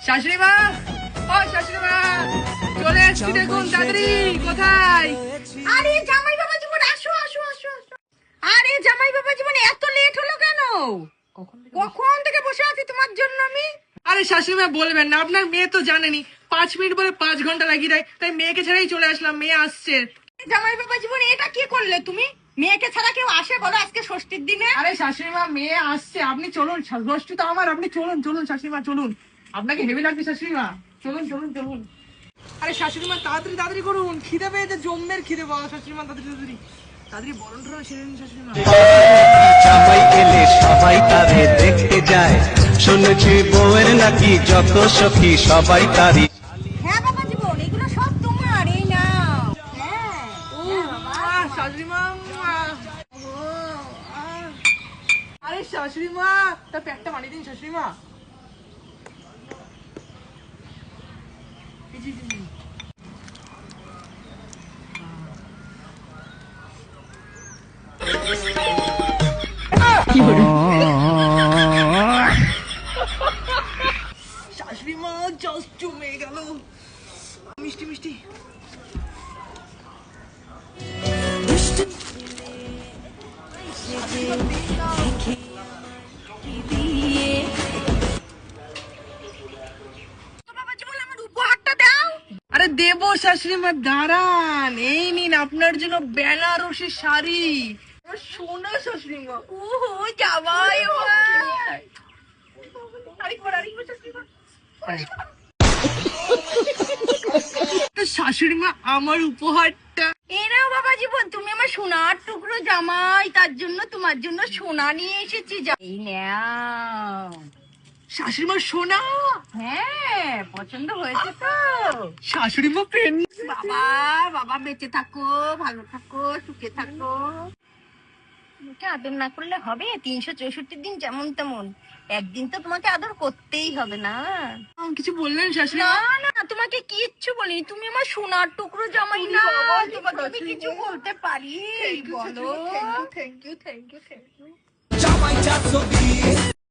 শাশুড়ি মা, ও শাশুড়ি মা, চলে এসছি দেখুন তাড়াতাড়ি। কোথায়? আরে জামাই বাবা জীবন, আসো আসো আসো আসো। আরে জামাই বাবা জীবন, এত লেট হলো কেন? কখন থেকে বসে আছি তোমার জন্য আমি। আরে শাশুড়ি মা বলবেন না, আপনার মেয়ে তো জানেনি 5 মিনিট বলে 5 ঘন্টা লাগিয়ে দেয়, তাই মেয়েকে ছাড়াই চলে আসলাম। মেয়ে আসছে। জামাই বাবা জীবন, এটা কি করলে তুমি? মেয়েকে ছাড়া কেউ আসে বলো আজকে ষষ্ঠীর দিনে? আরে শাশুড়ি মা, মেয়ে আসছে, আপনি চলুন। ষষ্ঠী তো আমার, আপনি চলুন চলুন শাশুড়ি মা চলুন। আপনাকে হেভি লাগবে শাশুড়ি মা, চলুন চলুন চলুন। আরে শাশুড়ি মা তাড়াতাড়ি তাড়াতাড়ি করুন, খিদে পেয়েছে, জম্মের খিদে পাওয়া। শাশুড়ি মা তাড়াতাড়ি তাড়াতাড়ি তাড়াতাড়ি বরণ টরণ সেরে নিন শাশুড়ি মা। জামাই এলে সবাই তারে দেখতে যায়, শুনেছি বউয়ের নাকি যত সখী সবাই তারি। হ্যাঁ বাবা জীবন, এগুলো সব তোমার, এই নাও। হ্যাঁ ও শাশুড়ি মা, আরে শাশুড়ি মা, তার প্যাকটা বানিয়ে দিন শাশুড়ি মা। জি, জি, জি। শাশুড়ি মা জাস্ট জমে গেল, মিষ্টি মিষ্টি। বাবা জীবন, আমার উপহারটা দাও। আরে দেবো শাশুড়ি মা, দাঁড়ান। এই নিন আপনার জন্য বেনারসি শাড়ি। সোনা শাশুড়ি মা। ওহো জামাই বাবা। আরেকবার শাশুড়ি মা। শাশুড়ি মা, আমার উপহারটা। এই নাও বাবা জীবন, তুমি আমার সোনার টুকরো জামাই, তার জন্য তোমার জন্য সোনা নিয়ে এসেছি। এই নাও। শাশুড়ি মা সোনা। হ্যাঁ, পছন্দ হয়েছে তো? শাশুড়ি মা পেন। বাবা বাবা, বেঁচে থাকো, ভালো থাকো, সুখে থাকো। তোমাকে আদর না করলে হবে? 364 দিন যেমন তেমন, একদিন তো তোমাকে আদর করতেই হবে না? কিছু বললেন শাশুড়ি না মা? না, তোমাকে কিচ্ছু বলিনি, তুমি আমার সোনার টুকরো জামাই না। বাবা, তোমাকে আমি শাশুড়ি কিছু মা। বলতে পারি? বলো। Thank you thank you thank you. জামাই যা ছবি